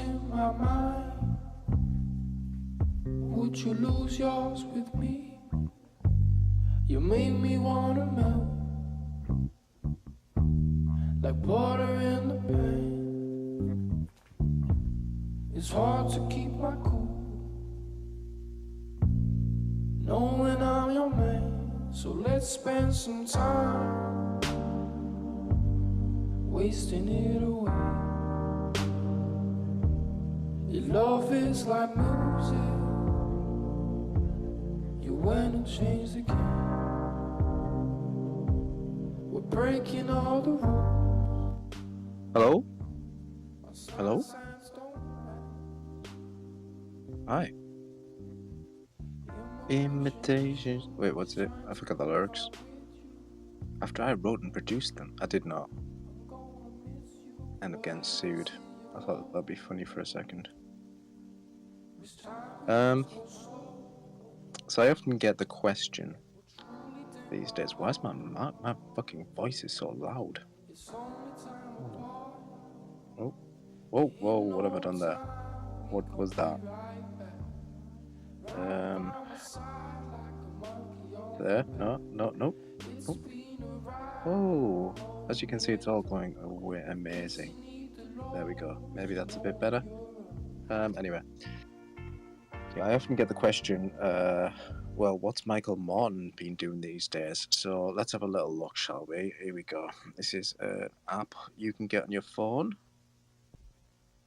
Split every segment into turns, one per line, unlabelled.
in my mind. Would you lose yours with me? You make me wanna melt like water in the pan. It's hard to keep my cool, knowing I'm your man. So let's spend some time wasting it away. Your love is like music. You went and changed the game. We're breaking all the rules.
Hello? Hello? Hi. Imitations. Wait, what's it? I forgot the lyrics. After I wrote and produced them, I did not. And again, sued. I thought that'd be funny for a second. So I often get the question these days, why is my fucking voice is so loud? Oh. Whoa, what have I done there? What was that? There? No. Oh, as you can see, it's all going away amazing. There we go. Maybe that's a bit better. Anyway. Yeah, I often get the question, well, what's Michael Morton been doing these days? So let's have a little look, shall we? Here we go. This is an app you can get on your phone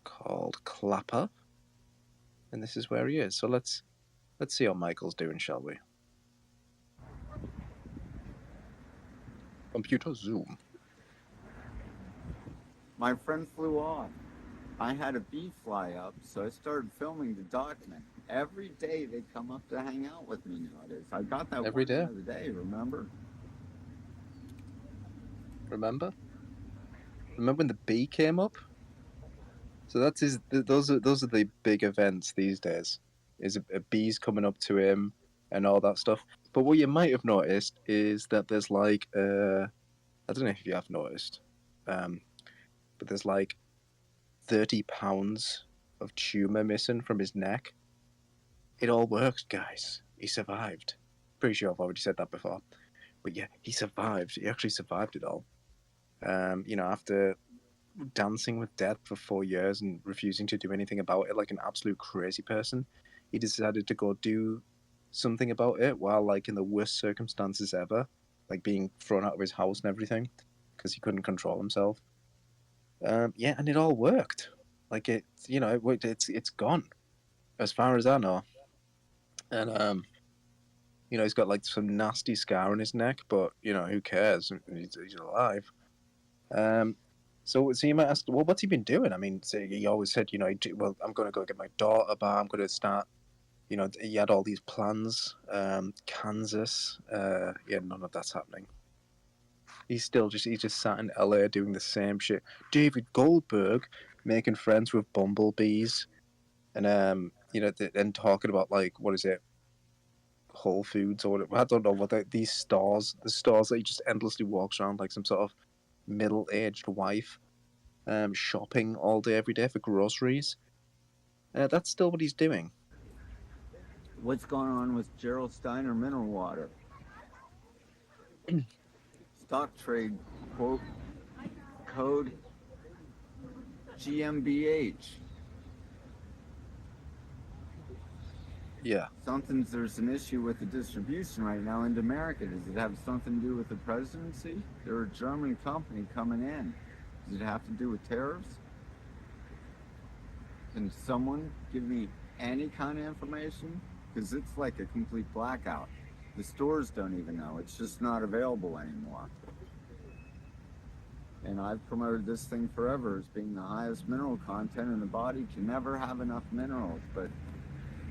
called Clapper. And this is where he is. So let's see how Michael's doing, shall we? Computer zoom.
My friend flew off. I had a bee fly up, so I started filming the document. Every day they come up to hang out with me nowadays. I got that
Every
one
day.
the other day, remember?
Remember when the bee came up? So that's those are the big events these days. Is a bee's coming up to him and all that stuff. But what you might have noticed is that there's like I don't know if you have noticed, but there's like 30 pounds of tumor missing from his neck. It all worked, guys. He survived. Pretty sure I've already said that before. But yeah, he survived. He actually survived it all. After dancing with death for 4 years and refusing to do anything about it like an absolute crazy person, he decided to go do something about it while like in the worst circumstances ever, like being thrown out of his house and everything because he couldn't control himself. Yeah, and it all worked. Like it's gone as far as I know. And he's got like some nasty scar on his neck, but who cares? He's alive. So you might ask, well, what's he been doing? I mean, he always said, well, I'm going to go get my daughter back. I'm going to start. He had all these plans. Kansas. Yeah, none of that's happening. He's just sat in LA doing the same shit. David Goldberg making friends with bumblebees, and and talking about like what is it, Whole Foods or whatever. I don't know what these stores, the stores that he just endlessly walks around like some sort of middle-aged wife, shopping all day every day for groceries. That's still what he's doing.
What's going on with Gerald Steiner mineral water? Stock trade quote code GmbH.
Yeah.
There's an issue with the distribution right now into America. Does it have something to do with the presidency? They're a German company coming in. Does it have to do with tariffs? Can someone give me any kind of information? Because it's like a complete blackout. The stores don't even know. It's just not available anymore. And I've promoted this thing forever as being the highest mineral content, and the body can never have enough minerals. But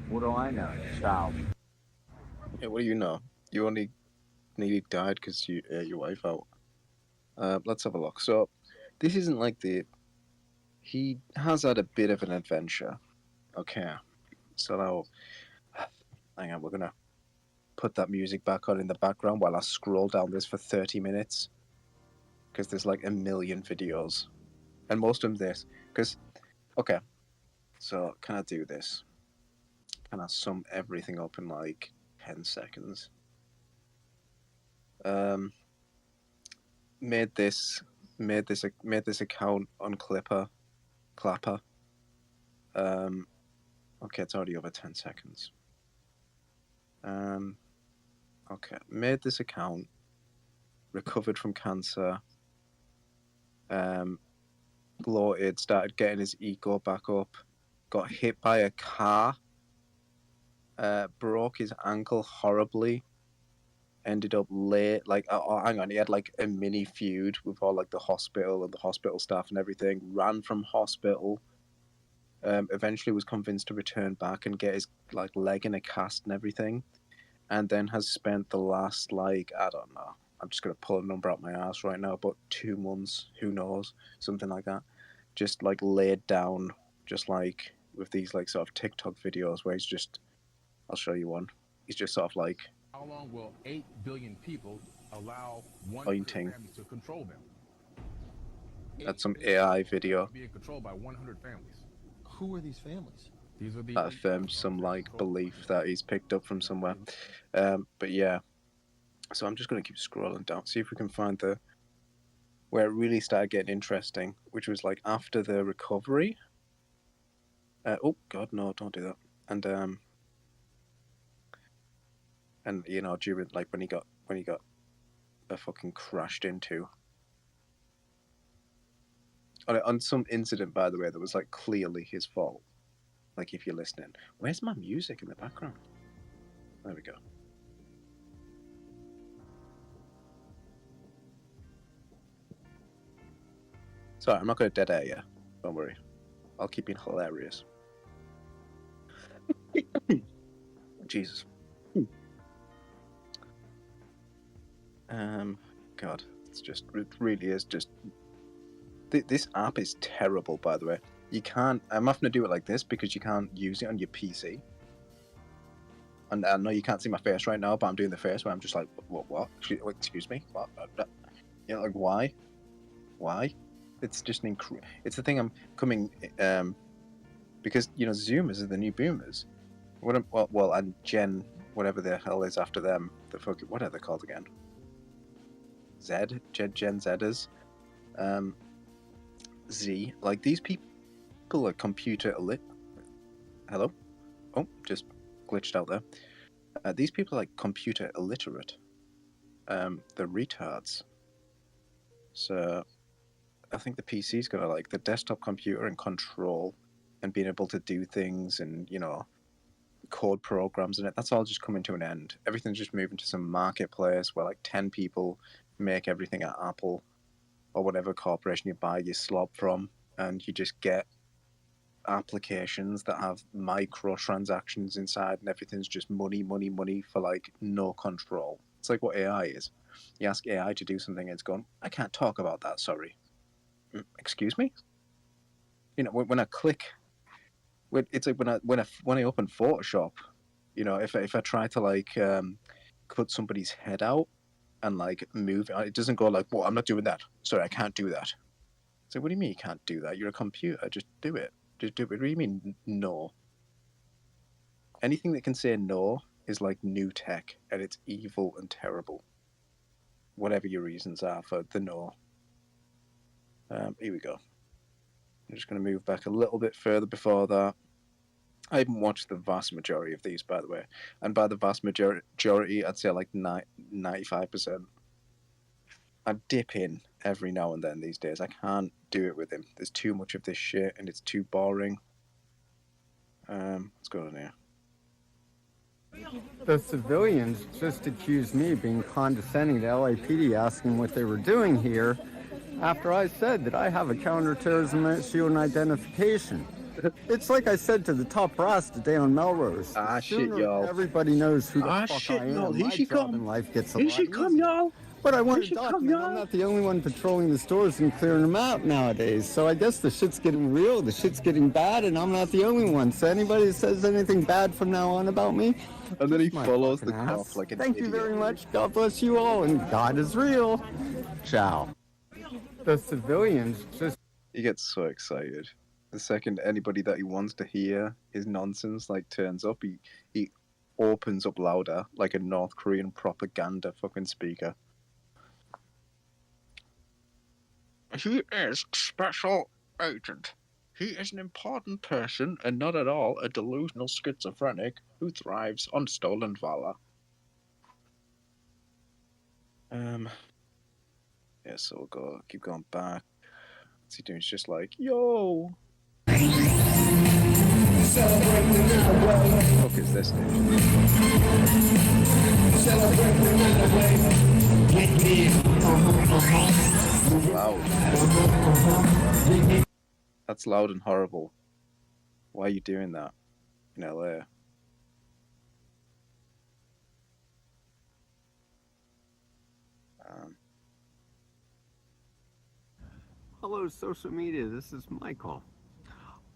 what do I know? Ciao.
Yeah, what do you know? You only nearly died because you ate your wife out. Let's have a look. So, this isn't like he has had a bit of an adventure. Okay. So now, hang on, we're going to put that music back on in the background while I scroll down this for 30 minutes. Because there's like a million videos. And most of them this. Because, okay, So can I do this? Can I sum everything up in like 10 seconds? Made this account on Clapper. Okay, it's already over 10 seconds. Okay, made this account, recovered from cancer, bloated, started getting his ego back up, got hit by a car, broke his ankle horribly, ended up late, like, oh, hang on, he had like a mini feud with all like the hospital and the hospital staff and everything, ran from hospital, eventually was convinced to return back and get his like leg in a cast and everything, and then has spent the last like, I don't know, I'm just gonna pull a number out my ass right now, but 2 months, who knows, something like that, just like laid down, just like with these like sort of TikTok videos where he's just, I'll show you one, he's just sort of like,
how long will 8 billion people allow one
pointing
family to control them?
at some AI video
Being controlled by 100 families.
Who are these families?
These are the
that affirms some like belief that he's picked up from somewhere. But yeah, so I'm just gonna keep scrolling down, see if we can find the where it really started getting interesting, which was like after the recovery. Oh God, no! Don't do that. And you know, during like when he got fucking crashed into on some incident, by the way, that was like clearly his fault. Like if you're listening, where's my music in the background? There we go. Sorry, I'm not going to dead air you. Don't worry. I'll keep being hilarious. Jesus. God, it really is just. This app is terrible, by the way. You can't. I'm having to do it like this because you can't use it on your PC. And I know you can't see my face right now, but I'm doing the face where I'm just like, what? Excuse me? What? You know, like, why? Why? It's just it's the thing I'm coming, because, you know, Zoomers are the new boomers. Well, and Gen, whatever the hell is after them, what are they called again? Gen Zers. Z, like these people are computer Hello? Oh, just glitched out there. These people are like computer illiterate. They're retards. So I think the PC's got like the desktop computer and control and being able to do things and, you know, code programs and that's all just coming to an end. Everything's just moving to some marketplace where like 10 people make everything at Apple or whatever corporation you buy your slop from, and you just get applications that have microtransactions inside and everything's just money for like no control. It's like what AI is. You ask AI to do something, it's going, I can't talk about that, sorry. Excuse me? You know, when I click, it's like when I open Photoshop, you know, if I try to like cut somebody's head out and like move it doesn't go like, well, I'm not doing that. Sorry, I can't do that. So what do you mean you can't do that? You're a computer. Just do it. Just do it. What do you mean no? Anything that can say no is like new tech, and it's evil and terrible. Whatever your reasons are for the no. Here we go. I'm just going to move back a little bit further before that. I haven't watched the vast majority of these, by the way. And by the vast majority, I'd say like 95%. I dip in every now and then these days. I can't do it with him. There's too much of this shit, and it's too boring. What's going on here?
The civilians just accused me of being condescending to LAPD, asking what they were doing here, after I said that I have a counterterrorism issue and identification. It's like I said to the top brass today on Melrose.
Shit, y'all.
Everybody knows who the fuck
shit,
I am.
y'all. Here
My
she
job
come.
in life gets a
Here
lot
she come,
easier.
y'all.
But I want
Here
to
she come,
document I'm
y'all.
not the only one patrolling the stores and clearing them out nowadays. So I guess the shit's getting real, the shit's getting bad, and I'm not the only one. So anybody that says anything bad from now on about me,
And then he
my
follows the
fucking
cough
ass.
like an
Thank
idiot.
you very much. God bless you all, and God is real. Ciao. The civilians just...
He gets so excited. the second anybody that he wants to hear his nonsense like turns up, he opens up louder like a North Korean propaganda fucking speaker. He is special agent. He is an important person and not at all a delusional schizophrenic who thrives on stolen valor. Yeah, so we'll keep going back. What's he doing? It's just like, yo. What the fuck is this dude? Loud. That's loud and horrible. Why are you doing that in LA?
Hello, social media. This is Michael.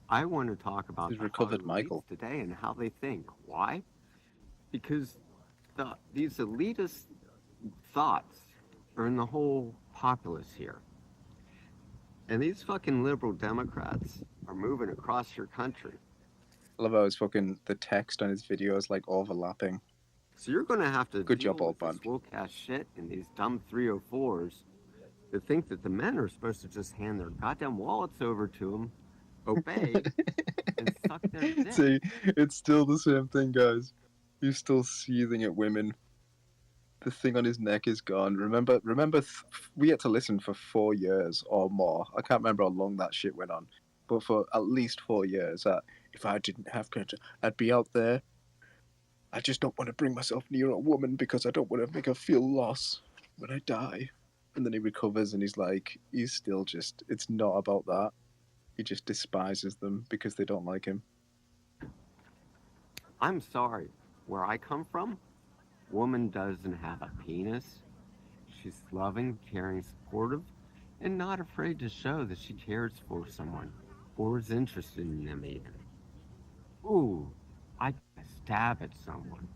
I want to talk about
He's
the
recovered
Hollywood
Michael
elites today and how they think. Why? Because these elitist thoughts are in the whole populace here. And these fucking liberal Democrats are moving across your country.
I love how his fucking the text on his video is like overlapping.
So you're going to have to
Good
deal
job, old
with this
man.
woke-ass shit and these dumb 304s that think that the men are supposed to just hand their goddamn wallets over to them, obey, and suck their dick.
See, it's still the same thing, guys. He's still seething at women. The thing on his neck is gone. Remember, we had to listen for 4 years or more. I can't remember how long that shit went on, but for at least 4 years. That if I didn't have cancer, I'd be out there. I just don't want to bring myself near a woman because I don't want to make her feel loss when I die. And then he recovers and he's still just. It's not about that. He just despises them because they don't like him.
I'm sorry. Where I come from, woman doesn't have a penis. She's loving, caring, supportive, and not afraid to show that she cares for someone or is interested in them even. Ooh, I stab at someone.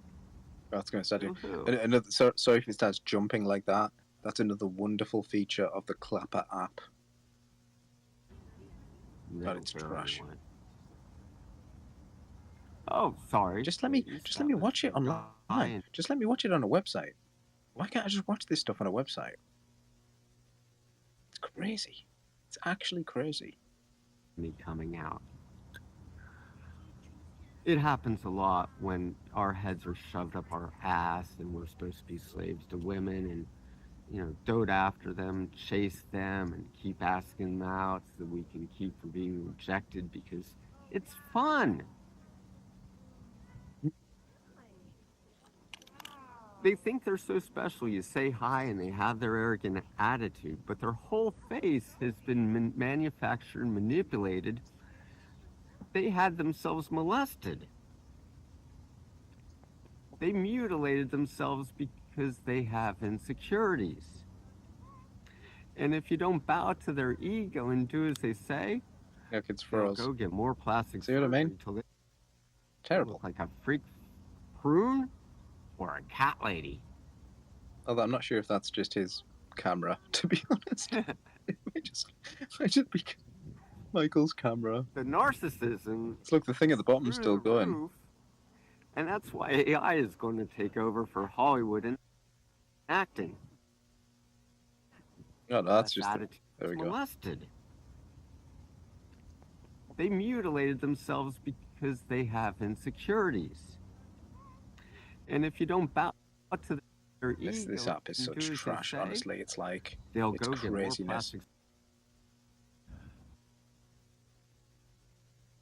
That's going to start doing.
Woohoo.
And another, sorry if it starts jumping like that. That's another wonderful feature of the Clapper app. God, it's trash.
Oh, sorry.
Just let me
Please,
watch it online.
Ryan.
Just let me watch it on a website. Why can't I just watch this stuff on a website? It's crazy. It's actually crazy.
Me coming out. It happens a lot when our heads are shoved up our ass and we're supposed to be slaves to women and, dote after them, chase them, and keep asking them out so that we can keep from being rejected because it's fun. They think they're so special. You say hi and they have their arrogant attitude, but their whole face has been manufactured and manipulated. They had themselves molested. They mutilated themselves because they have insecurities. And if you don't bow to their ego and do as they say,
Look, it's
they'll
froze.
go get more plastic
See what I
surgery
mean?
until they
Terrible.
look like a freak prune or a cat lady.
Although I'm not sure if that's just his camera, to be honest. It might just be Michael's camera.
The narcissism
Look, the thing at the bottom's
through
still
the
going.
roof, and that's why AI is going to take over for Hollywood and acting.
No, that's just
attitude
there we go.
molested. They mutilated themselves because they have insecurities. And if you don't bow to their ego,
This app is
and
such
do as they
trash,
say,
honestly. It's like
they'll
it's
go get more
craziness.
plastic.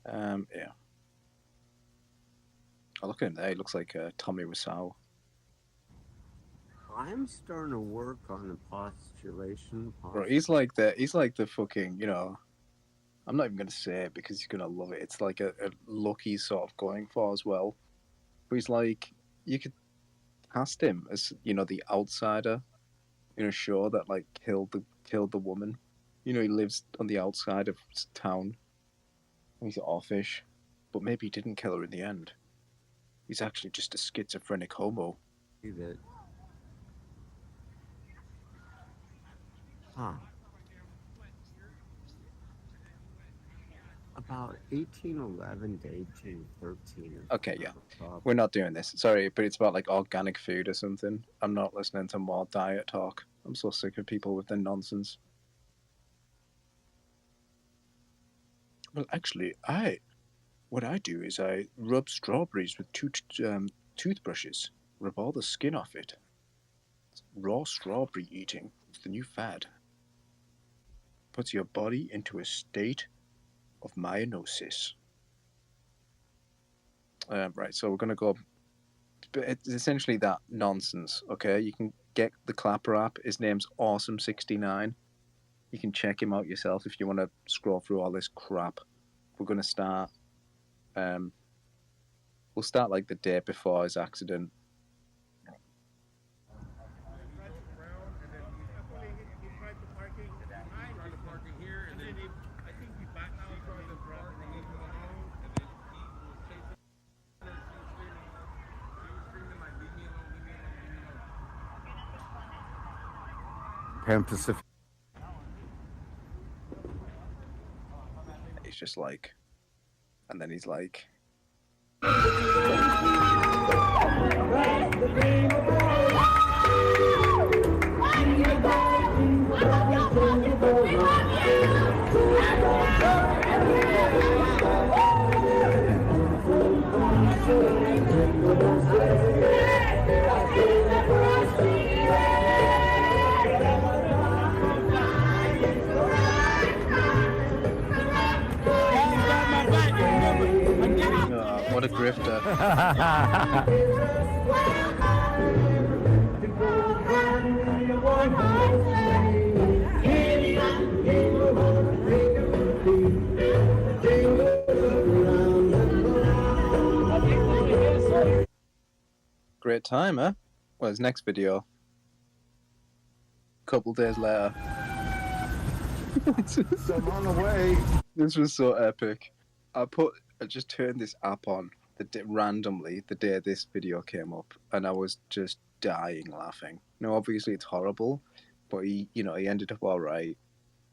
Yeah. Oh, look at him there. He looks like Tommy Wiseau.
I'm starting to work on the postulation.
Bro, he's like the fucking, I'm not even gonna say it because he's gonna love it. It's like a look he's sort of going for as well. But he's like, you could cast him as, the outsider in a show that like killed the woman. He lives on the outside of town. He's offish, but maybe he didn't kill her in the end. He's actually just a schizophrenic homo.
That. about 1811 to 1813.
Okay, yeah. We're not doing this. Sorry, but it's about like organic food or something. I'm not listening to more diet talk. I'm so sick of people with their nonsense. Well, actually, what I do is I rub strawberries with two toothbrushes, rub all the skin off it. Raw strawberry eating is the new fad. Puts your body into a state of myanosis. Right, so we're going to go. But it's essentially that nonsense, okay? You can get the Clapper app. His name's Awesome69. You can check him out yourself if you want to scroll through all this crap. We're going to start. We'll start like the day before his accident.
Pan Pacific.
He's just like, and then he's like, what a grifter. Great time, huh? Well, his next video. Couple days later.
So I'm on the way.
This was so epic. I just turned this app on randomly the day this video came up, and I was just dying laughing. No, obviously it's horrible, but he ended up all right,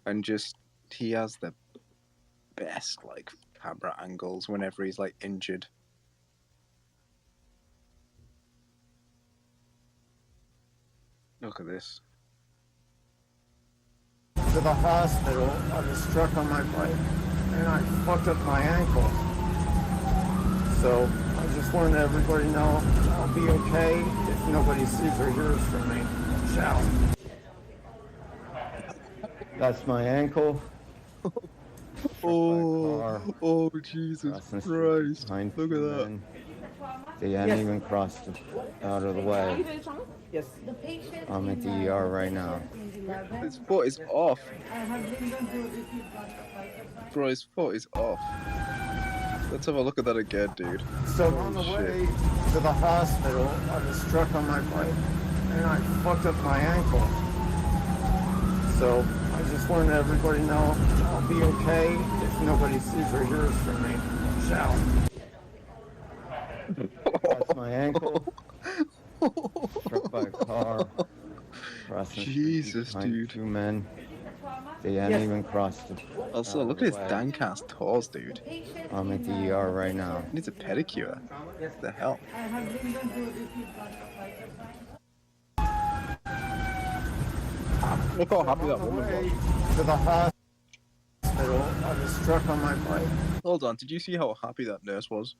and just he has the best like camera angles whenever he's like injured. Look at this.
To the hospital, I was struck on my bike, and I fucked up my ankle. So I just want everybody to know I'll be okay if nobody sees or hears from me. Ciao. That's my ankle.
Oh, Jesus Christ. Look at that.
They hadn't even crossed it out of the way.
Yes.
I'm at the ER right now.
His foot is off. Bro, his foot is off. Let's have a look at that again, dude.
So on the way to the hospital, I was struck on my bike, and I fucked up my ankle. So I just want everybody to know I'll be okay if nobody sees or hears from me. Ciao. That's my ankle. Struck by a car.
Jesus, dude.
Two men. They hadn't even crossed it.
Also, look at his dank-ass toes, dude.
I'm at the ER right now.
He needs a pedicure. What the hell? Look how happy that woman was.
To the hospital, I was struck on my bike.
Hold on, did you see how happy that nurse was?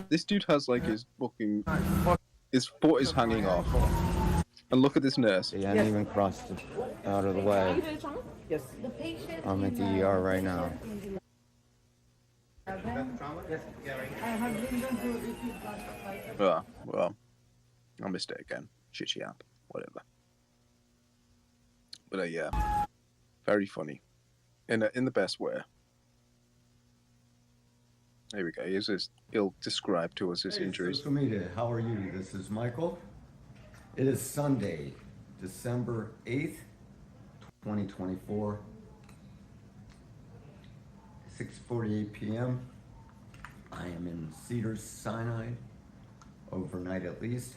This dude has like his fucking... His foot is hanging off. And look at this nurse.
They hadn't even crossed it out of the way.
Yes.
I'm at the ER right now.
Well, I missed it again. Shitty app. Whatever. But yeah, very funny. In the best way. Here we go. He'll describe to us his injuries.
Social media, how are you? This is Michael. It is Sunday, December 8th, 2024, 6:48 p.m. I am in Cedars-Sinai, overnight at least.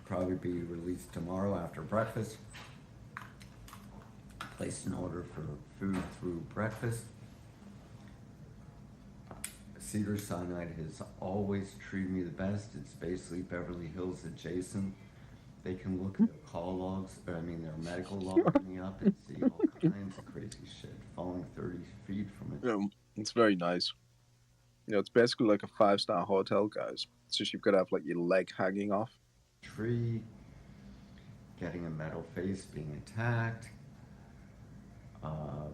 Probably be released tomorrow after breakfast. placed an order for food through breakfast. Cedar Sinai has always treated me the best. It's basically Beverly Hills adjacent. They can look at their call logs, or I mean their medical logs me up and see all kinds of crazy shit falling 30 feet from it.
It's very nice. It's basically like a 5-star hotel, guys. It's just you've got to have like your leg hanging off.
Tree, getting a metal face, being attacked,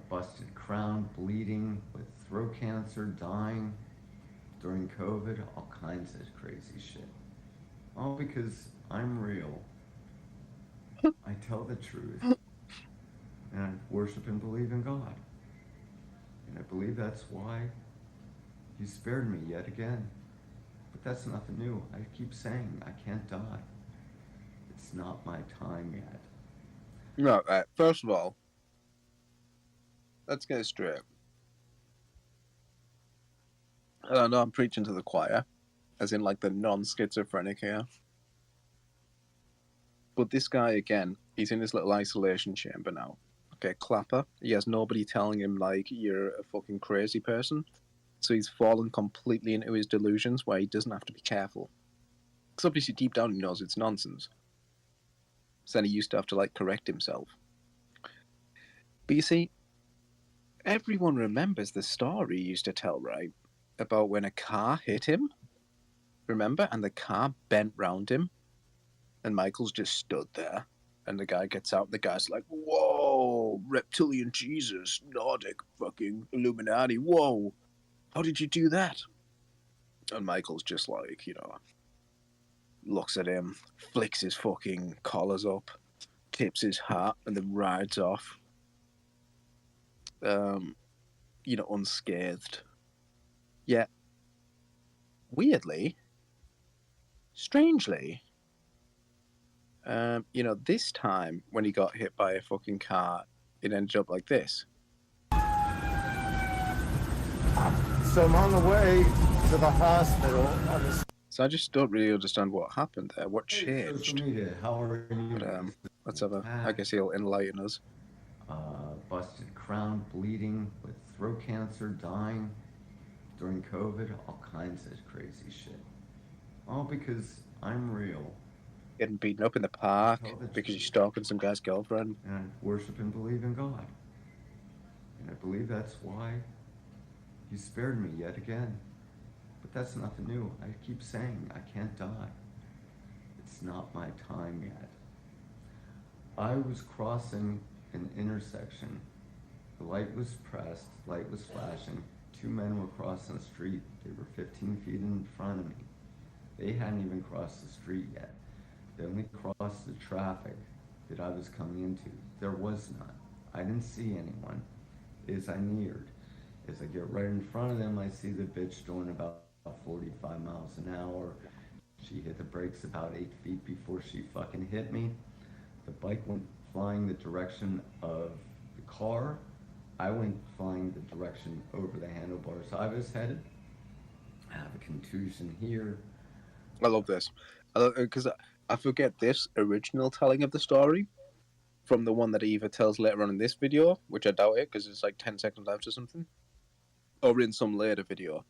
busted crown, bleeding with throat cancer, dying during COVID, all kinds of crazy shit. All because I'm real. I tell the truth. And I worship and believe in God. And I believe that's why He spared me yet again. But that's nothing new. I keep saying I can't die. It's not my time yet.
No, first of all, let's get it straight. I know I'm preaching to the choir, as in like the non-schizophrenic here. But this guy, again, he's in his little isolation chamber now. Okay, clapper. He has nobody telling him, like, you're a fucking crazy person. So he's fallen completely into his delusions where he doesn't have to be careful. Because obviously deep down he knows it's nonsense. So then he used to have to, like, correct himself. But you see, everyone remembers the story he used to tell, right? About when a car hit him. Remember? And the car bent round him. And Michael's just stood there. And the guy gets out, and the guy's like, whoa, reptilian Jesus, Nordic fucking Illuminati, whoa, how did you do that? And Michael's just like, looks at him, flicks his fucking collars up, tips his hat, and then rides off. Unscathed. Yet, weirdly, strangely, this time when he got hit by a fucking car, it ended up like this.
So I'm on the way to the hospital.
So I just don't really understand what happened there. What changed?
Social media, how are you?
But let's have I guess he'll enlighten us.
Busted crown, bleeding with throat cancer, dying during COVID, all kinds of crazy shit. All because I'm real.
Getting beaten up in the park because you're stalking some guy's girlfriend.
And I worship and believe in God. And I believe that's why He spared me yet again. But that's nothing new. I keep saying I can't die. It's not my time yet. I was crossing an intersection. The light was pressed, light was flashing. 2 men were crossing the street. They were 15 feet in front of me. They hadn't even crossed the street yet. They only crossed the traffic that I was coming into. There was none. I didn't see anyone. As I neared, as I get right in front of them, I see the bitch doing about 45 miles an hour. She hit the brakes about 8 feet before she fucking hit me. The bike went flying the direction of the car. I went flying the direction over the handlebars I was headed. I have a contusion here.
I love this. Because I forget this original telling of the story from the one that Eva tells later on in this video, which I doubt it because it's like 10 seconds left or something. Or in some later video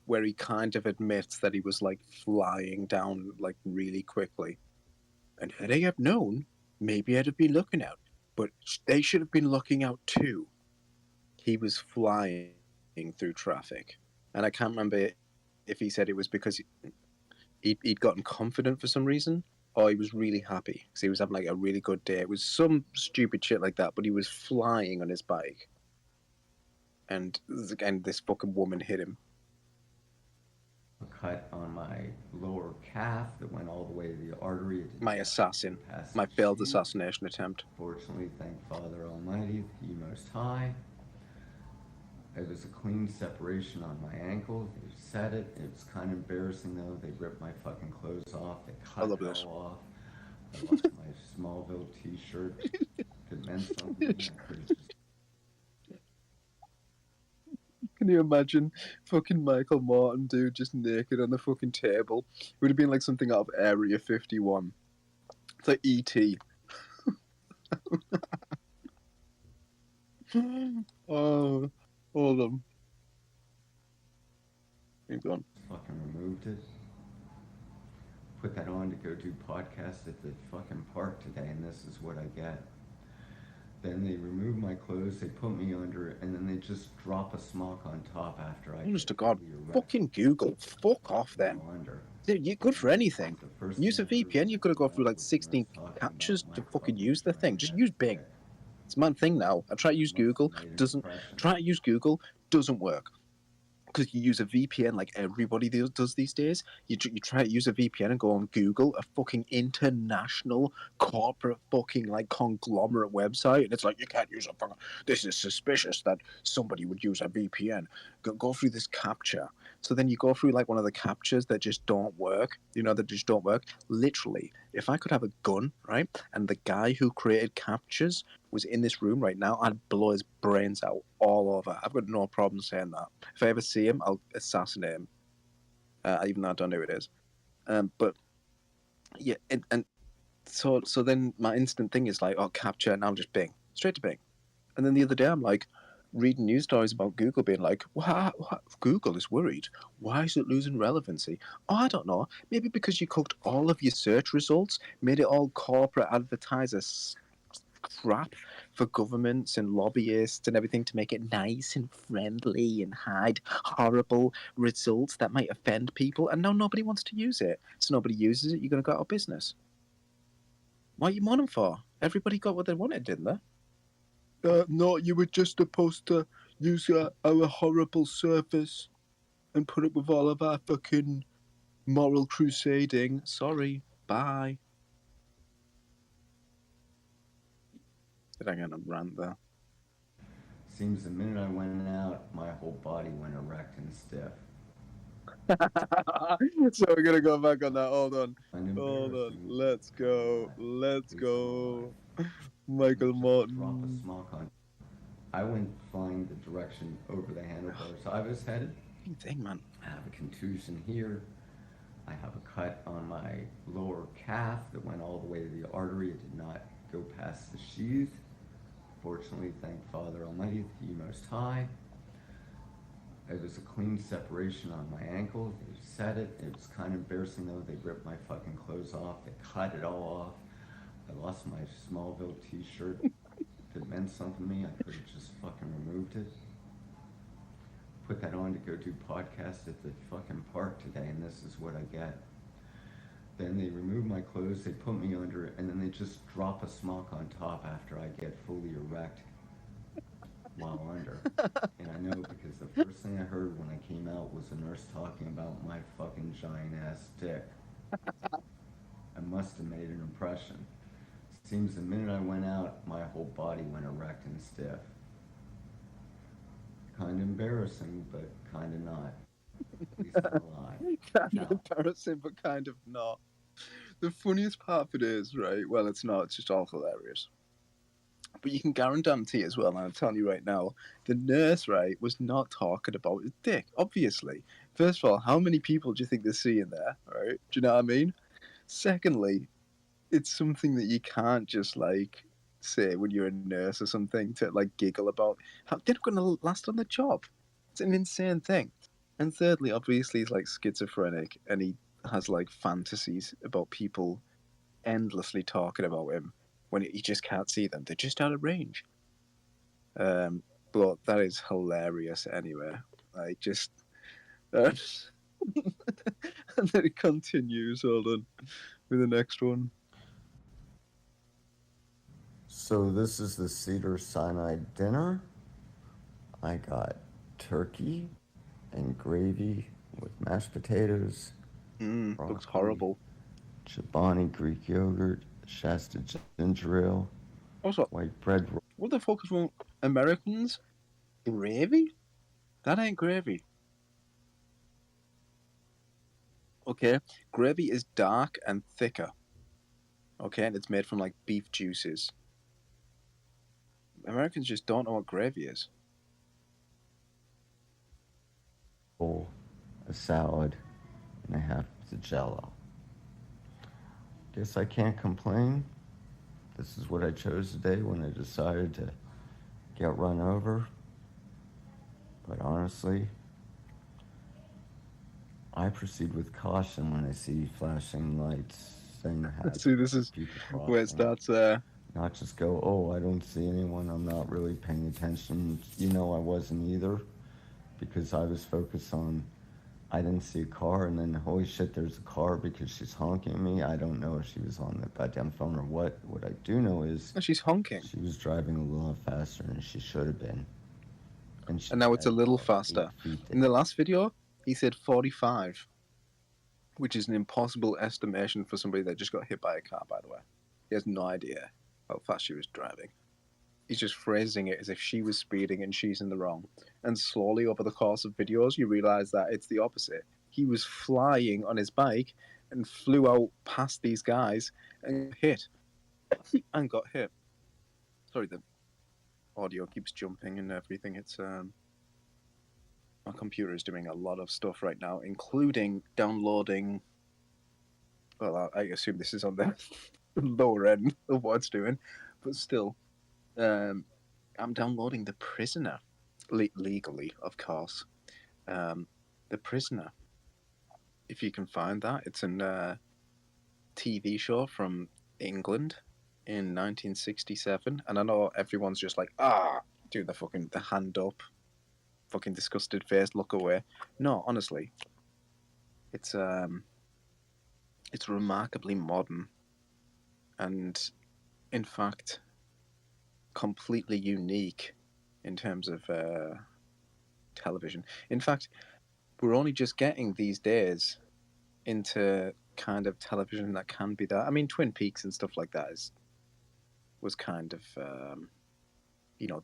where he kind of admits that he was like flying down like really quickly. And had I have known, maybe I'd have been looking out. But they should have been looking out too. He was flying through traffic. And I can't remember if he said it was because he'd gotten confident for some reason, or he was really happy because he was having like a really good day. It was some stupid shit like that, but he was flying on his bike. And again, this fucking woman hit him.
A cut on my lower calf that went all the way to the artery.
My assassin. My failed assassination attempt.
Fortunately, thank Father Almighty, He Most High. It was a clean separation on my ankle. They set it. It was kind of embarrassing though. They ripped my fucking clothes off. They cut it all off. I lost my Smallville t-shirt that meant something. I could have just...
Can you imagine fucking Michael Morton, dude, just naked on the fucking table? It would have been like something out of Area 51. It's like E.T. Oh, hold on. Keep going.
Fucking removed it. Put that on to go do podcasts at the fucking park today, and this is what I get. Then they remove my clothes, they put me under it, and then they just drop a smock on top after I
Honest
get
to God,
fully erect
fucking Google. Fuck off then.
while under.
Dude, you're good for anything.
The first
Use
thing
a
I heard
VPN,
when
you've
I
got to go
came
through
out
like
was the
16
nurse talking
captures
about
to
my
fucking
fucking
use the thing.
giant
Just
ass
use Bing.
dick.
It's my thing now. I try to use
Must have
Google,
made an
doesn't.
impression.
Try to use Google, doesn't work. Because you use a VPN like everybody does these days. You try to use a VPN and go on Google, a fucking international corporate fucking like conglomerate website, and it's like you can't use a fucking. This is suspicious that somebody would use a VPN. Go through this captcha. So then you go through like one of the captchas that just don't work. That just don't work. Literally, if I could have a gun, right, and the guy who created captchas was in this room right now, I'd blow his brains out all over. I've got no problem saying that. If I ever see him, I'll assassinate him. Even though I don't know who it is. But yeah, and so then my instant thing is like, oh, capture, and I'm just Bing, straight to Bing. And then the other day, I'm like reading news stories about Google being like, what? Google is worried. Why is it losing relevancy? Oh, I don't know. Maybe because you cooked all of your search results, made it all corporate advertisers crap for governments and lobbyists and everything to make it nice and friendly and hide horrible results that might offend people. And now nobody wants to use it. So nobody uses it. You're going to go out of business. What are you mourning for? Everybody got what they wanted, didn't they? No, you were just supposed to use our horrible service and put up with all of our fucking moral crusading. Sorry. Bye. Did I get a rant there?
Seems the minute I went out, my whole body went erect and stiff.
So we're gonna go back on that. Hold on.
And
Hold on.
embarrassing.
Let's go. Let's go. Michael Morton.
Smock on. I went flying the direction over the handlebars I was headed.
Same thing, man.
I have a contusion here. I have a cut on my lower calf that went all the way to the artery. It did not go past the sheath. Fortunately, thank Father Almighty, the Most High. It was a clean separation on my ankle. They set it. It was kind of embarrassing though. They ripped my fucking clothes off. They cut it all off. I lost my Smallville t-shirt that meant something to me. I could have just fucking removed it. Put that on to go do podcasts at the fucking park today, and this is what I get. Then they remove my clothes, they put me under it, and then they just drop a smock on top after I get fully erect while under. And I know because the first thing I heard when I came out was a nurse talking about my fucking giant ass dick. I must have made an impression. Seems the minute I went out, my whole body went erect and stiff. Kind of embarrassing, but kind of not. At least I'm alive.
Kind of embarrassing, but kind of not. The funniest part of it is, right? Well, it's not. It's just all hilarious. But you can guarantee as well, and I'm telling you right now, the nurse, right, was not talking about his dick, obviously. First of all, how many people do you think they're seeing there, right? Do you know what I mean? Secondly, it's something that you can't just, like, say when you're a nurse or something to, like, giggle about. How they're not going to last on the job. It's an insane thing. And thirdly, obviously, he's, like, schizophrenic, and he has, like, fantasies about people endlessly talking about him when he just can't see them. They're just out of range. But that is hilarious anyway. Like, just. And then it continues, hold on, with the next one.
So this is the Cedar Sinai dinner. I got turkey and gravy with mashed potatoes,
Looks
broccoli,
horrible.
Chobani Greek yogurt, Shasta ginger ale,
Also,
white bread.
what the fuck is wrong? Americans? Gravy? That ain't gravy. Okay, gravy is dark and thicker. Okay, and it's made from like beef juices. Americans just don't know what gravy is.
A salad, and a half the Jello. Guess I can't complain. This is what I chose today when I decided to get run over. But honestly, I proceed with caution when I see flashing lights saying
See, this is
people
where it
crossing.
starts.
Not just go, oh, I don't see anyone, I'm not really paying attention. You know, I wasn't either, because I was focused on, I didn't see a car, and then holy shit, there's a car because she's honking at me. I don't know if she was on the goddamn phone or what. What I do know is
She's honking.
she was driving a little faster than she should have been. And
now it's a little
about
faster.
8 feet
In the last video, he said 45, which is an impossible estimation for somebody that just got hit by a car, by the way. He has no idea how fast she was driving. He's just phrasing it as if she was speeding and she's in the wrong. And slowly over the course of videos, you realize that it's the opposite. He was flying on his bike and flew out past these guys and hit. And got hit. Sorry, the audio keeps jumping and everything. It's my computer is doing a lot of stuff right now, including downloading. Well, I assume this is on the lower end of what it's doing, but still, I'm downloading The Prisoner, legally, of course. The Prisoner, if you can find that, it's a TV show from England in 1967, and I know everyone's just like, do the hand up, fucking disgusted face, look away. No, honestly, it's remarkably modern, and in fact, completely unique in terms of television. In fact, we're only just getting these days into kind of television that can be that. I mean, Twin Peaks and stuff like that was kind of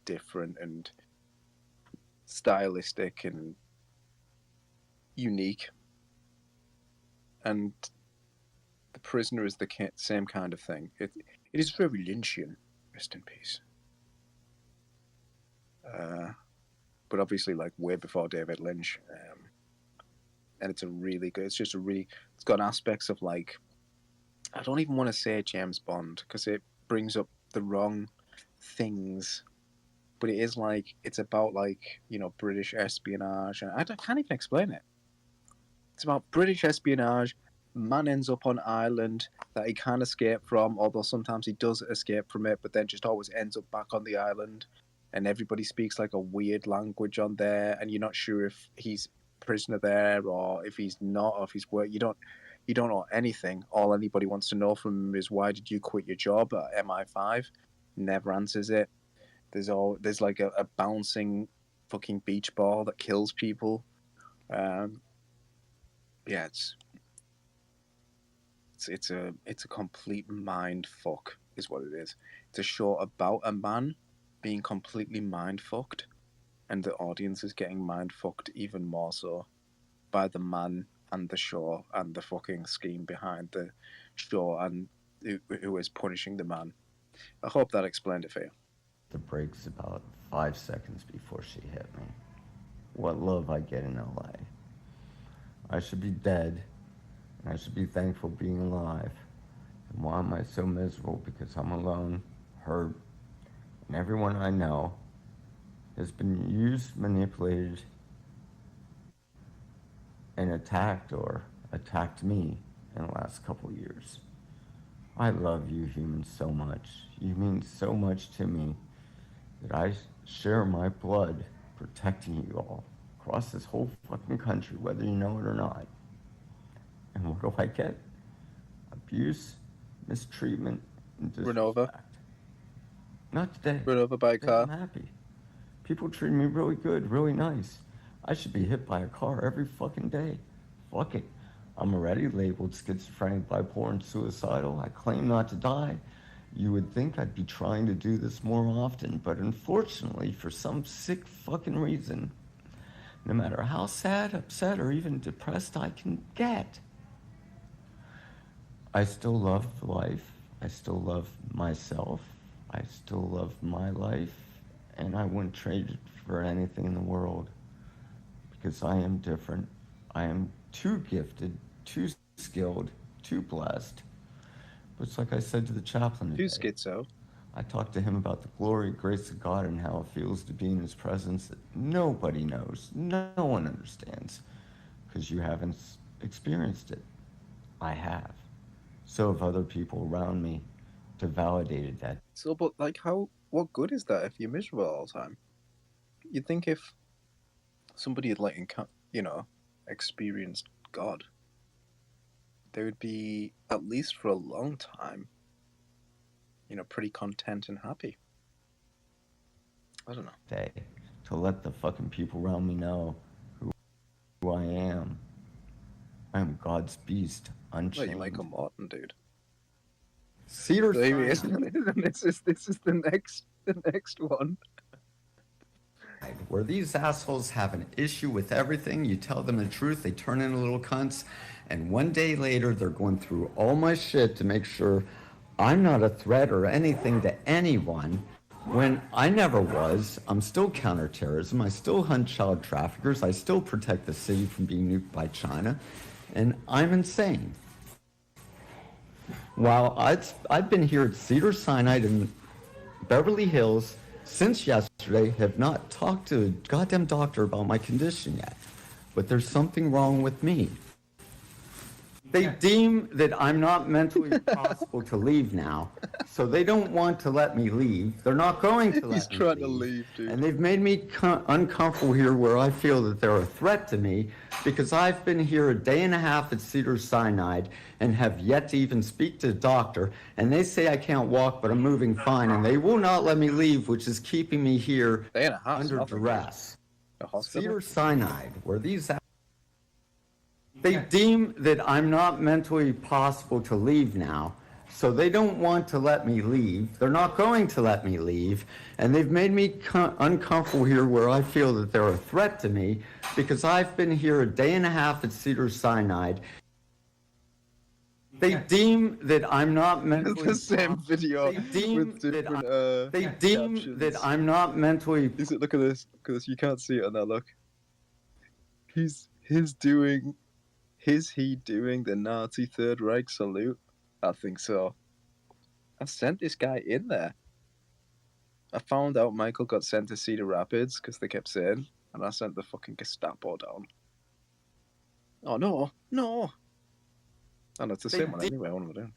different and stylistic and unique, and The Prisoner is the same kind of thing. It is very Lynchian. Rest in peace. But obviously, like, way before David Lynch. And it's a really good. It's got aspects of, like, I don't even want to say James Bond because it brings up the wrong things. But it is like, it's about, like, British espionage, and I can't even explain it. It's about British espionage. Man ends up on an island that he can't escape from, although sometimes he does escape from it, but then just always ends up back on the island. And everybody speaks like a weird language on there, and you're not sure if he's prisoner there or if he's not, or if he's work. You don't know anything. All anybody wants to know from him is, why did you quit your job at MI5? Never answers it. There's like a bouncing fucking beach ball that kills people. Yeah, it's a complete mind fuck is what it is. It's a show about a man being completely mind fucked, and the audience is getting mind fucked even more so by the man and the show and the fucking scheme behind the show and who is punishing the man. I hope that explained it for you.
The brakes about 5 seconds before she hit me. What love I get in LA. I should be dead, and I should be thankful being alive. And why am I so miserable? Because I'm alone, hurt, and everyone I know has been used, manipulated, and attacked me in the last couple years. I love you humans so much. You mean so much to me that I share my blood protecting you all across this whole fucking country, whether you know it or not. And what do I get? Abuse, mistreatment, and disrespect.
Run over.
Not today.
Run over by a
Today
car.
I'm happy. People treat me really good, really nice. I should be hit by a car every fucking day. Fuck it. I'm already labeled schizophrenic, bipolar, and suicidal. I claim not to die. You would think I'd be trying to do this more often, but unfortunately, for some sick fucking reason, no matter how sad, upset, or even depressed I can get, I still love life. I still love myself. I still love my life, and I wouldn't trade it for anything in the world, because I am different. I am too gifted, too skilled, too blessed. But it's like I said to the chaplain
Too
today.
schizo.
I talked to him about the glory, grace of God, and how it feels to be in His presence that nobody knows, no one understands, because you haven't experienced it. I have. So have other people around me to validate that.
So, but like, what good is that if you're miserable all the time? You'd think if somebody had like, experienced God, they would be, at least for a long time, pretty content and happy. I don't know.
Day to let the fucking people around me know who I am. I am God's beast,
Well,
unchained.
you're Michael Morton, dude.
Cedar
So here he is.
Sinai,
this is the next one.
where these assholes have an issue with everything. You tell them the truth, they turn into little cunts, and one day later they're going through all my shit to make sure I'm not a threat or anything to anyone. When I never was. I'm still counterterrorism. I still hunt child traffickers. I still protect the city from being nuked by China. And I'm insane. While I've been here at Cedar Sinai in Beverly Hills since yesterday, have not talked to a goddamn doctor about my condition yet. But there's something wrong with me. They deem that I'm not mentally possible to leave now, so they don't want to let me leave. They're not going to let
He's
me
trying to leave, dude.
And they've made me uncomfortable here where I feel that they're a threat to me because I've been here a day and a half at Cedar Sinai and have yet to even speak to a doctor, and they say I can't walk, but I'm moving fine, and they will not let me leave, which is keeping me here
Day and a half,
under
nothing.
duress.
A hospital?
Cedar Sinai, where these... They deem that I'm not mentally possible to leave now, so they don't want to let me leave. They're not going to let me leave, and they've made me uncomfortable here where I feel that they're a threat to me because I've been here a day and a half at Cedar Sinai. They deem that I'm not mentally...
the same video
They deem
with different
They deem
captions.
that I'm not mentally...
Look at this. Look at this. You can't see it on that. Look. Is he doing the Nazi Third Reich salute? I think so. I sent this guy in there. I found out Michael got sent to Cedar Rapids because they kept saying, and I sent the fucking Gestapo down. Oh no, no. And it's the same one anyway. What am I doing?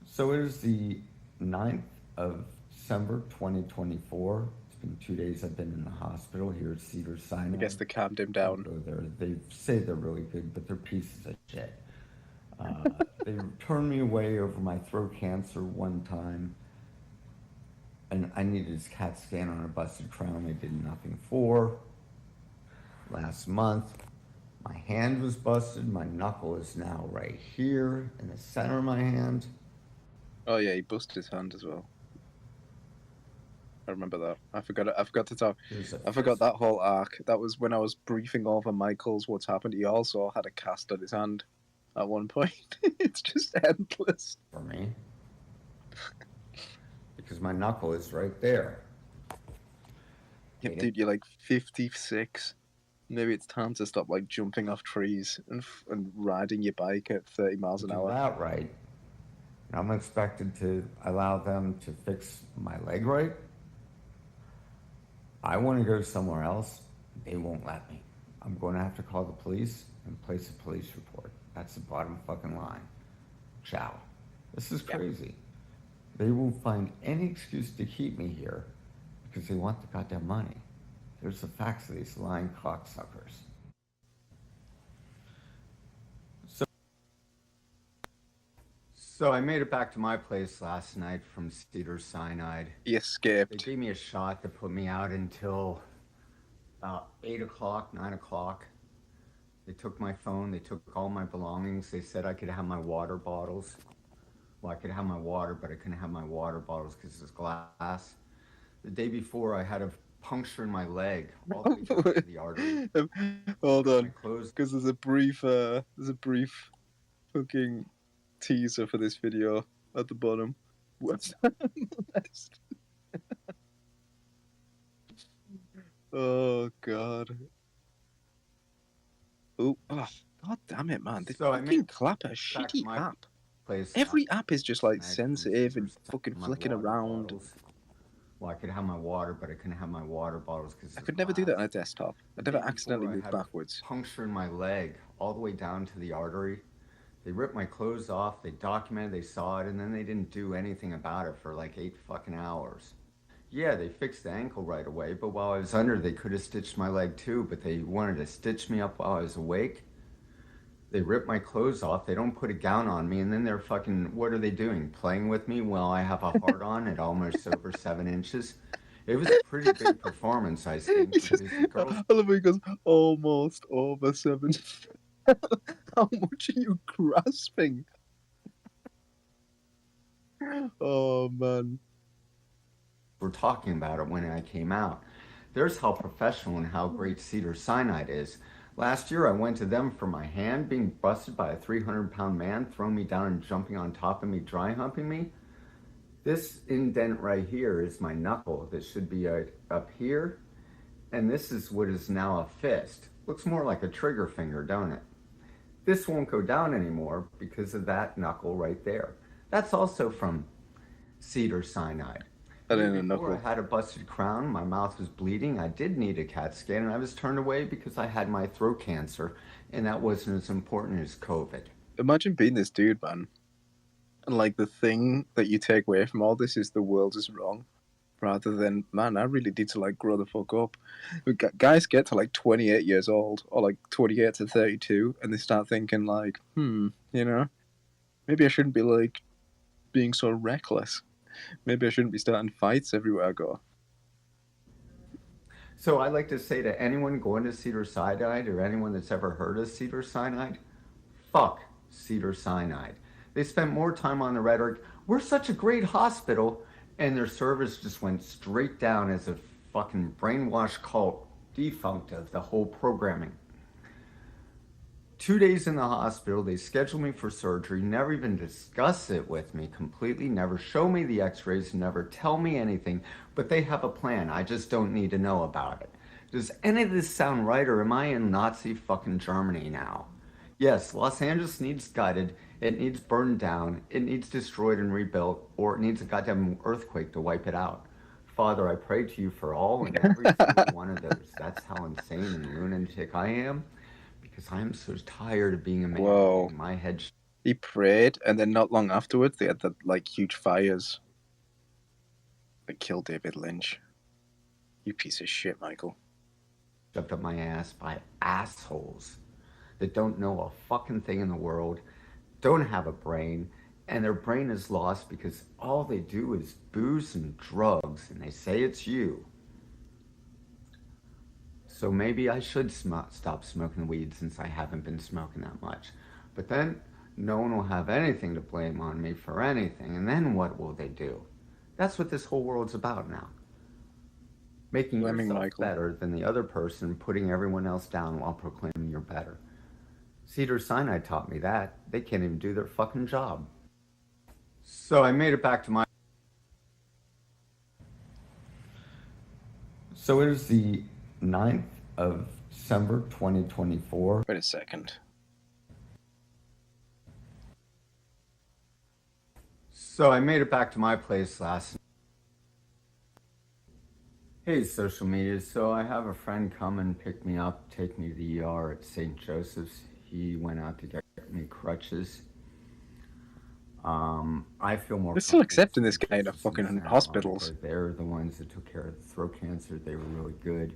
So it is the 9th of December 2024. It's been 2 days I've been in the hospital here at Cedar Sinai.
I guess they calmed him down.
Go there. They say they're really good, but they're pieces of shit. They turned me away over my throat cancer one time, and I needed a CAT scan on a busted crown. They did nothing for. Last month, my hand was busted. My knuckle is now right here in the center of my hand.
Oh yeah, he busted his hand as well. I remember that. I forgot to talk. I forgot that whole arc. That was when I was briefing over Michael's what's happened. He also had a cast on his hand at one point. It's just endless.
For me. Because my knuckle is right there.
Yeah, dude, you're like 56. Maybe it's time to stop like jumping off trees and riding your bike at 30 miles an hour.
That right. I'm expected to allow them to fix my leg right. I want to go somewhere else. They won't let me. I'm going to have to call the police and place a police report. That's the bottom fucking line. Ciao. This is crazy. They will find any excuse to keep me here because they want the goddamn money. There's the facts of these lying cocksuckers. So I made it back to my place last night from Cedar Sinai.
He escaped.
They gave me a shot to put me out until about 8 o'clock, 9 o'clock. They took my phone, they took all my belongings. They said I could have my water bottles. Well, I could have my water, but I couldn't have my water bottles because it's glass. The day before, I had a puncture in my leg, all the way down to the artery.
Hold on, because there's a brief fucking teaser for this video at the bottom. What's that on the list? Oh god. Oh, god damn it, man! They fucking clap a shitty app.
place.
Every app is just like
I had
sensitive and
freezers
fucking
in my
flicking
water
around.
bottles. Well, I could have my water, but I couldn't have my water bottles because
I could never do that on a desktop.
The
I'd never
day
accidentally
before, I
move
had a
backwards.
puncture in my leg all the way down to the artery. They ripped my clothes off, they documented, they saw it, and then they didn't do anything about it for like 8 fucking hours. Yeah, they fixed the ankle right away, but while I was under, they could have stitched my leg too, but they wanted to stitch me up while I was awake. They rip my clothes off, they don't put a gown on me, and then they're fucking, what are they doing? Playing with me while I have a heart on at almost over 7 inches? It was a pretty big performance, I think,
He says,
because the girls.
I love how he goes, almost over 7. How much are you grasping? Oh, man.
Were talking about it when I came out. There's how professional and how great Cedar Cyanide is. Last year, I went to them for my hand being busted by a 300-pound man, throwing me down and jumping on top of me, dry humping me. This indent right here is my knuckle that should be up here, and this is what is now a fist. Looks more like a trigger finger, don't it? This won't go down anymore because of that knuckle right there. That's also from Cedar Cyanide.
That ain't a
Before I
knuckle.
had a busted crown, my mouth was bleeding. I did need a CAT scan, and I was turned away because I had my throat cancer, and that wasn't as important as COVID.
Imagine being this dude, man. And like the thing that you take away from all this is the world is wrong. Rather than, man, I really need to like grow the fuck up. Guys get to like 28 years old or like 28 to 32 and they start thinking like, you know, maybe I shouldn't be like being so reckless. Maybe I shouldn't be starting fights everywhere I go.
So I'd like to say to anyone going to Cedar Cyanide or anyone that's ever heard of Cedar Cyanide, fuck Cedar Cyanide. They spent more time on the rhetoric, we're such a great hospital, and their service just went straight down as a fucking brainwashed cult defunct of the whole programming. 2 days in the hospital, they scheduled me for surgery, never even discuss it with me completely, never show me the x-rays, never tell me anything, but they have a plan. I just don't need to know about it. Does any of this sound right, or am I in Nazi fucking Germany now? Yes, Los Angeles needs gutted, it needs burned down, it needs destroyed and rebuilt, or it needs a goddamn earthquake to wipe it out. Father, I pray to you for all and every single one of those. That's how insane and lunatic I am. Because I'm so tired of being a man.
Whoa.
My head.
He prayed, and then not long afterwards, they had the like huge fires that killed David Lynch. You piece of shit, Michael.
Shoved up my ass by assholes that don't know a fucking thing in the world, don't have a brain, and their brain is lost because all they do is booze and drugs, and they say it's you. So maybe I should stop smoking weed since I haven't been smoking that much. But then no one will have anything to blame on me for anything. And then what will they do? That's what this whole world's about now. Making yourself better than the other person, putting everyone else down while proclaiming you're better. Cedar Sinai taught me that. They can't even do their fucking job. So I made it back to my... So it is the 9th of December 2024.
Wait a second.
So I made it back to my place last night. Hey, social media. So I have a friend come and pick me up, take me to the ER at St. Joseph's. He went out to get me crutches. I feel more...
They're still accepting this guy in fucking hospitals.
They're the ones that took care of throat cancer. They were really good.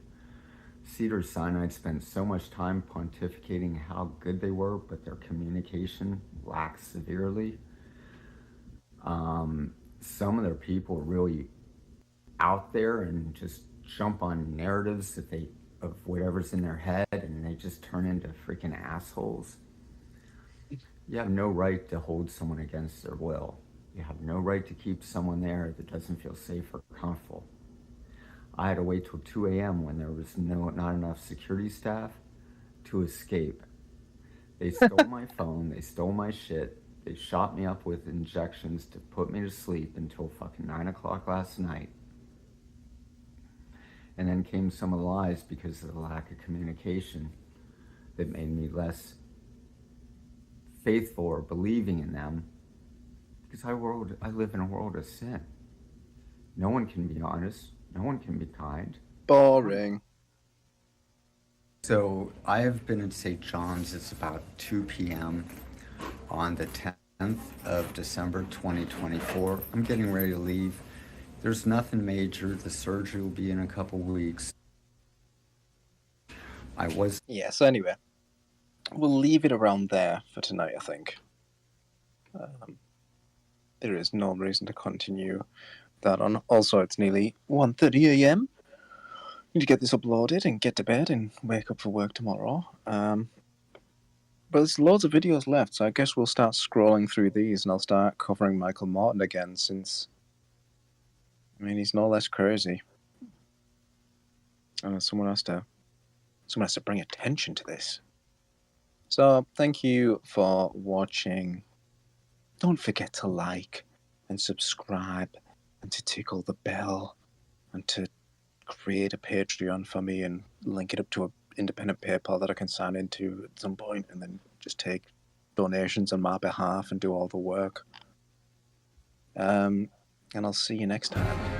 Cedar Sinai spent so much time pontificating how good they were, but their communication lacked severely. Some of their people are really out there and just jump on narratives of whatever's in their head, and they just turn into freaking assholes. You have no right to hold someone against their will. You have no right to keep someone there that doesn't feel safe or comfortable. I had to wait till 2 a.m. when there was not enough security staff to escape. They stole my phone, they stole my shit, they shot me up with injections to put me to sleep until fucking 9 o'clock last night. And then came some of the lies because of the lack of communication that made me less faithful or believing in them Because I live in a world of sin. No one can be honest. No one can be kind.
Boring.
So I have been at St. John's. It's about 2 p.m. on the 10th of December 2024. I'm getting ready to leave. There's nothing major. The surgery will be in a couple weeks. I was.
Yes, anyway. We'll leave it around there for tonight, I think. There is no reason to continue that on. Also, it's nearly 1:30 a.m. Need to get this uploaded and get to bed and wake up for work tomorrow. But there's loads of videos left, so I guess we'll start scrolling through these and I'll start covering Michael Morton again, since, I mean, he's no less crazy. And someone has to bring attention to this. So, thank you for watching. Don't forget to like and subscribe and to tickle the bell and to create a Patreon for me and link it up to an independent PayPal that I can sign into at some point and then just take donations on my behalf and do all the work. And I'll see you next time.